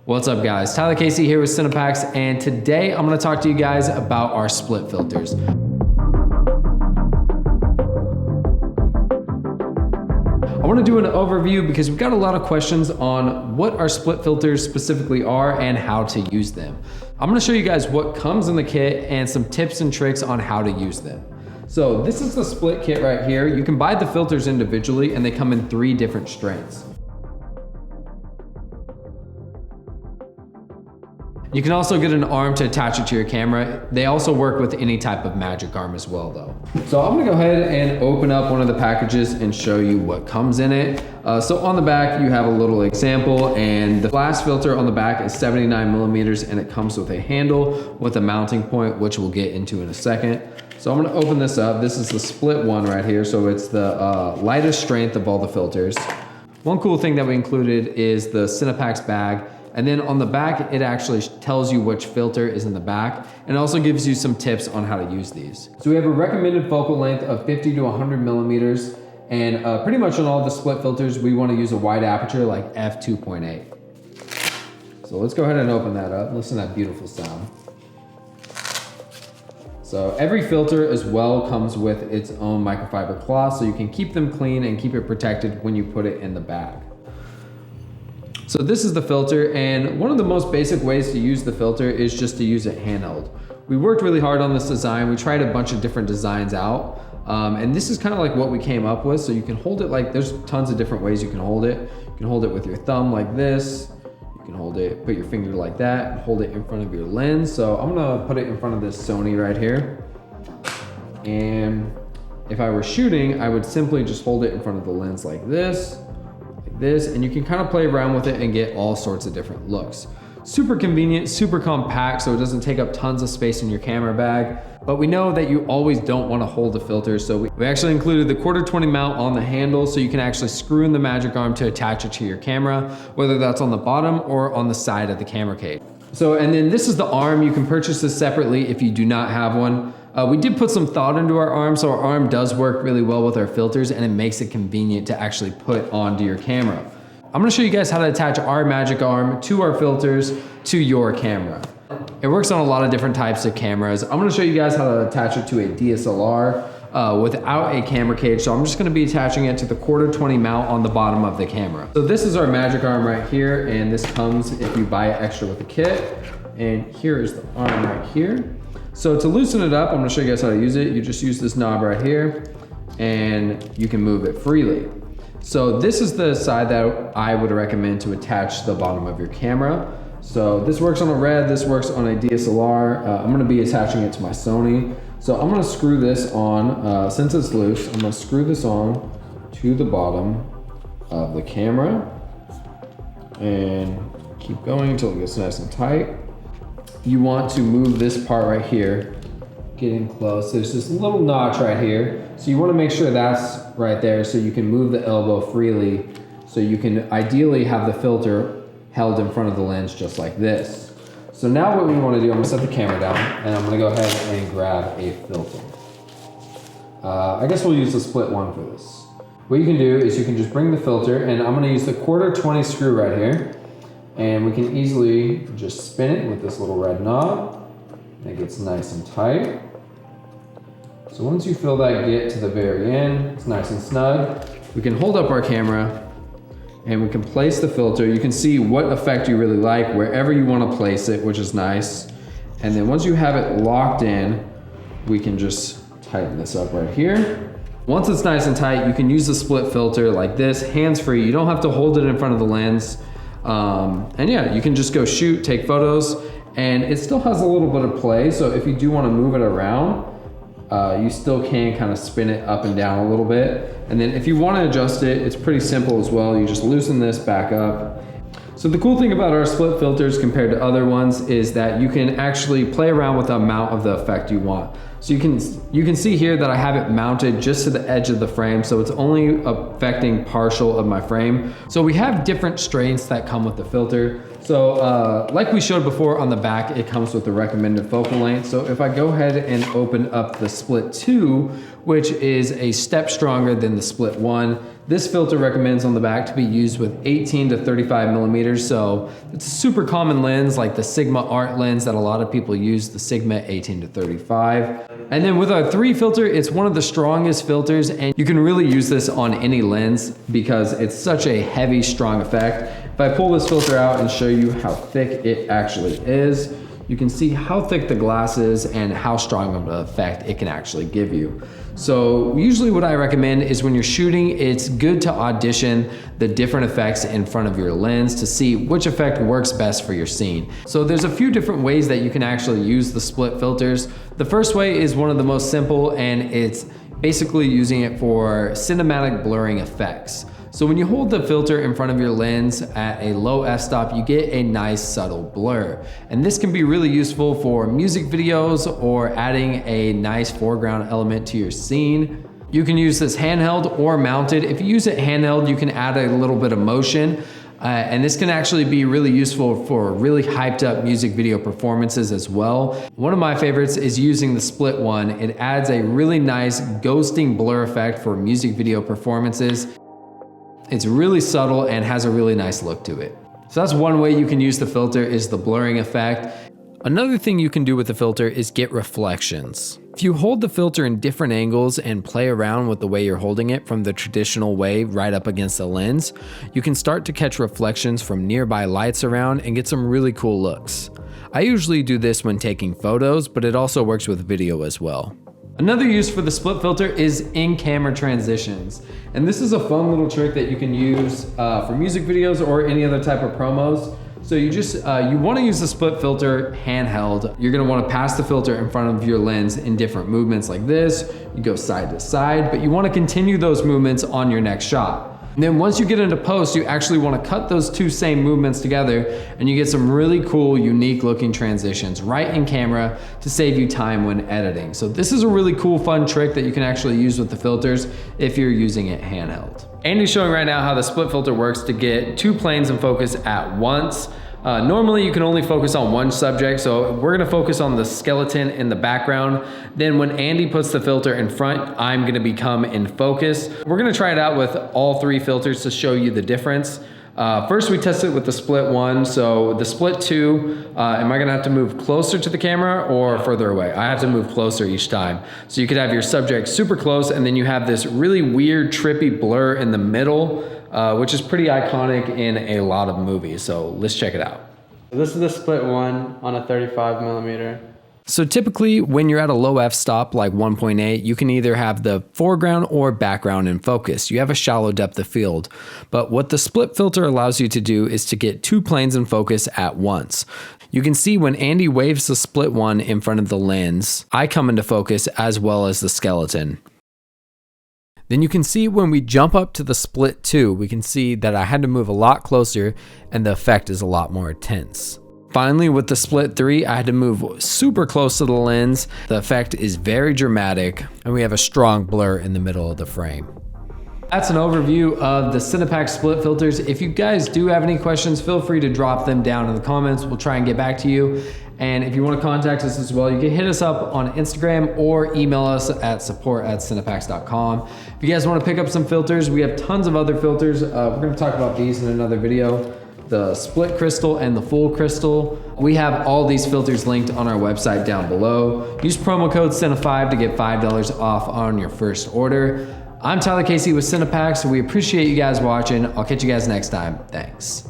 What's up guys, Tyler Casey here with CinePacks, and today I'm going to talk to you guys about our split filters. I want to do an overview because we've got a lot of questions on what our split filters specifically are and how to use them. I'm going to show you guys what comes in the kit and some tips and tricks on how to use them. So this is the split kit right here. You can buy the filters individually and they come in 3 different strengths. You can also get an arm to attach it to your camera. They also work with any type of magic arm as well though. So I'm gonna go ahead and open up one of the packages and show you what comes in it. So on the back, you have a little example, and the flash filter on the back is 79 millimeters and it comes with a handle with a mounting point, which we'll get into in a second. So I'm gonna open this up. This is the split one right here. So it's the lightest strength of all the filters. One cool thing that we included is the CinePacks bag. And then on the back, it actually tells you which filter is in the back and also gives you some tips on how to use these. So we have a recommended focal length of 50 to 100 millimeters. And pretty much on all the split filters, we want to use a wide aperture like f2.8. So let's go ahead and open that up. Listen to that beautiful sound. So every filter as well comes with its own microfiber cloth, so you can keep them clean and keep it protected when you put it in the bag. So this is the filter, and one of the most basic ways to use the filter is just to use it handheld. We worked really hard on this design. We tried a bunch of different designs out, and this is kind of like what we came up with. So you can hold it like, there's tons of different ways you can hold it. You can hold it with your thumb like this. You can hold it, put your finger like that, and hold it in front of your lens. So I'm gonna put it in front of this Sony right here. And if I were shooting, I would simply just hold it in front of the lens like this, and you can kind of play around with it and get all sorts of different looks. Super convenient, super compact, so it doesn't take up tons of space in your camera bag. But we know that you always don't want to hold the filter, so we actually included the 1/4 mount on the handle, so you can actually screw in the magic arm to attach it to your camera, whether that's on the bottom or on the side of the camera case. So, and then this is the arm. You can purchase this separately if you do not have one. We did put some thought into our arm, so our arm does work really well with our filters, and it makes it convenient to actually put onto your camera. I'm gonna show you guys how to attach our magic arm to our filters to your camera. It works on a lot of different types of cameras. I'm gonna show you guys how to attach it to a DSLR without a camera cage. So I'm just gonna be attaching it to the 1/4 mount on the bottom of the camera. So this is our magic arm right here, and this comes if you buy it extra with the kit. And here is the arm right here. So to loosen it up, I'm gonna show you guys how to use it. You just use this knob right here and you can move it freely. So this is the side that I would recommend to attach the bottom of your camera. So this works on a Red, this works on a DSLR. I'm gonna be attaching it to my Sony. So I'm gonna screw this on, since it's loose, I'm gonna screw this on to the bottom of the camera and keep going until it gets nice and tight. You want to move this part right here, getting close. There's this little notch right here. So you want to make sure that's right there so you can move the elbow freely. So you can ideally have the filter held in front of the lens just like this. So now what we want to do, I'm gonna set the camera down and I'm gonna go ahead and grab a filter. I guess we'll use the split one for this. What you can do is you can just bring the filter, and I'm gonna use the 1/4 screw right here. And we can easily just spin it with this little red knob. And it gets nice and tight. So once you feel that get to the very end, it's nice and snug. We can hold up our camera and we can place the filter. You can see what effect you really like wherever you want to place it, which is nice. And then once you have it locked in, we can just tighten this up right here. Once it's nice and tight, you can use the split filter like this, hands-free. You don't have to hold it in front of the lens. And yeah, you can just go shoot, take photos, and it still has a little bit of play. So if you do want to move it around, you still can kind of spin it up and down a little bit. And then if you want to adjust it, it's pretty simple as well. You just loosen this back up. So the cool thing about our split filters compared to other ones is that you can actually play around with the amount of the effect you want. So you can see here that I have it mounted just to the edge of the frame, so it's only affecting partial of my frame. So we have different strengths that come with the filter. So like we showed before on the back, it comes with the recommended focal length. So if I go ahead and open up the Split 2, which is a step stronger than the Split 1, This filter recommends on the back to be used with 18 to 35 millimeters. So it's a super common lens like the Sigma Art lens that a lot of people use, the Sigma 18 to 35. And then with our 3 filter, it's one of the strongest filters, and you can really use this on any lens because it's such a heavy, strong effect. If I pull this filter out and show you how thick it actually is, you can see how thick the glass is and how strong of an effect it can actually give you. So usually what I recommend is when you're shooting, it's good to audition the different effects in front of your lens to see which effect works best for your scene. So there's a few different ways that you can actually use the split filters. The first way is one of the most simple, and it's basically using it for cinematic blurring effects. So when you hold the filter in front of your lens at a low f-stop, you get a nice subtle blur. And this can be really useful for music videos or adding a nice foreground element to your scene. You can use this handheld or mounted. If you use it handheld, you can add a little bit of motion. And this can actually be really useful for really hyped up music video performances as well. One of my favorites is using the split one. It adds a really nice ghosting blur effect for music video performances. It's really subtle and has a really nice look to it. So that's one way you can use the filter, is the blurring effect. Another thing you can do with the filter is get reflections. If you hold the filter in different angles and play around with the way you're holding it from the traditional way right up against the lens, you can start to catch reflections from nearby lights around and get some really cool looks. I usually do this when taking photos, but it also works with video as well. Another use for the split filter is in-camera transitions. And this is a fun little trick that you can use for music videos or any other type of promos. So you just, you wanna use the split filter handheld. You're gonna wanna pass the filter in front of your lens in different movements like this. You go side to side, but you wanna continue those movements on your next shot. And then once you get into post, you actually want to cut those two same movements together, and you get some really cool, unique looking transitions right in camera to save you time when editing. So this is a really cool, fun trick that you can actually use with the filters if you're using it handheld. Andy's showing right now how the split filter works to get 2 planes in focus at once. Normally you can only focus on one subject, so we're gonna focus on the skeleton in the background. Then when Andy puts the filter in front, I'm gonna become in focus. We're gonna try it out with all 3 filters to show you the difference. First we test it with the split 1, so the split 2, am I gonna have to move closer to the camera or further away? I have to move closer each time. So you could have your subject super close, and then you have this really weird, trippy blur in the middle, which is pretty iconic in a lot of movies. So let's check it out. This is the split 1 on a 35 millimeter. So typically when you're at a low f-stop like 1.8, you can either have the foreground or background in focus. You have a shallow depth of field. But what the split filter allows you to do is to get 2 planes in focus at once. You can see when Andy waves the split 1 in front of the lens, I come into focus as well as the skeleton. Then you can see when we jump up to the split 2, we can see that I had to move a lot closer and the effect is a lot more intense. Finally, with the split 3, I had to move super close to the lens. The effect is very dramatic, and we have a strong blur in the middle of the frame. That's an overview of the CinePacks Split Filters. If you guys do have any questions, feel free to drop them down in the comments. We'll try and get back to you. And if you want to contact us as well, you can hit us up on Instagram or email us at support@cinepacks.com. If you guys want to pick up some filters, we have tons of other filters. We're going to talk about these in another video. The split crystal and the full crystal. We have all these filters linked on our website down below. Use promo code CINE5 to get $5 off on your first order. I'm Tyler Casey with CinePacks. We appreciate you guys watching. I'll catch you guys next time. Thanks.